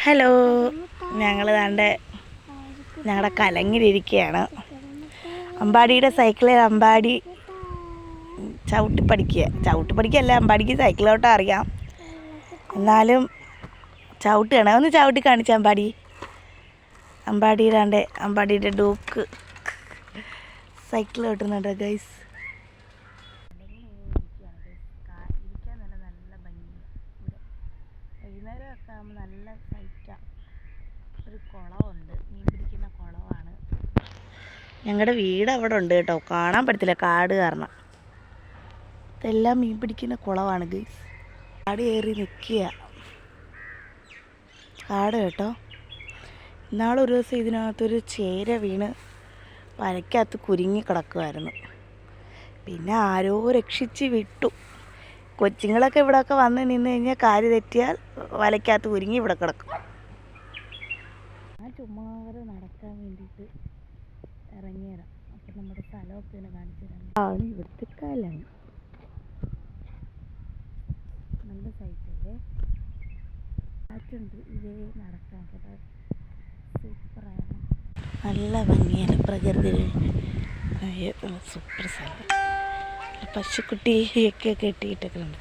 Hello, ഞങ്ങൾ താണ്ടെ ഞങ്ങളുടെ കലങ്ങിലിരിക്കുകയാണ്. അമ്പാടിയുടെ സൈക്കിളിൽ അമ്പാടി ചവിട്ടിപ്പടിക്കല്ല, അമ്പാടിക്ക് സൈക്കിളോട്ട് അറിയാം, എന്നാലും ചവിട്ടുകയാണ്. ഒന്ന് ചവിട്ടി കാണിച്ച അമ്പാടിയുടെ ഡൂക്ക് സൈക്കിൾ ഓട്ടുന്നുണ്ട് ഗൈസ്. ഇരിക്കാൻ നല്ല ഭംഗിയാണ്. വൈകുന്നേരമൊക്കെ ആകുമ്പോൾ നല്ല സൈറ്റാണ്. ഒരു കുളമുണ്ട്, മീൻ പിടിക്കുന്ന കുളമാണ്. ഞങ്ങളുടെ വീട് അവിടെ ഉണ്ട് കേട്ടോ, കാണാൻ പറ്റത്തില്ല കാട് കാരണം. ഇതെല്ലാം മീൻ പിടിക്കുന്ന കുളമാണ് ഗൈസ്. കാട് കയറി നിൽക്കുക കാട് കേട്ടോ. ഇന്നാളൊരു ദിവസം ഇതിനകത്തൊരു ചേര വീണ് വലയ്ക്കകത്ത് കുരുങ്ങി കിടക്കുമായിരുന്നു. പിന്നെ ആരോ രക്ഷിച്ച് വിട്ടു. കൊച്ചുങ്ങളൊക്കെ ഇവിടെയൊക്കെ വന്ന് നിന്ന് കഴിഞ്ഞാൽ കാല് തെറ്റിയാൽ വലയ്ക്കകത്ത് കുരുങ്ങി ഇവിടെ കിടക്കും. ഞാൻ ചുമ്മാതെ നടക്കാൻ വേണ്ടിയിട്ട് ഇറങ്ങിയതാണ്. അപ്പം നമ്മുടെ സ്ഥലമൊക്കെ ഇങ്ങനെ കാണിച്ചു തരാം. ആണ് ഇവിടുത്തെ കാലാണ്. നല്ല സൈറ്റല്ലേ, കാറ്റുണ്ട് ഇതേ നടക്കാൻ കേട്ടോ. സൂപ്പറാണ്, നല്ല ഭംഗിയാണ് പ്രകൃതി. സൂപ്പർ സ്ഥലം. പശുക്കുട്ടിയൊക്കെ കെട്ടിയിട്ടൊക്കെ ഉണ്ട്.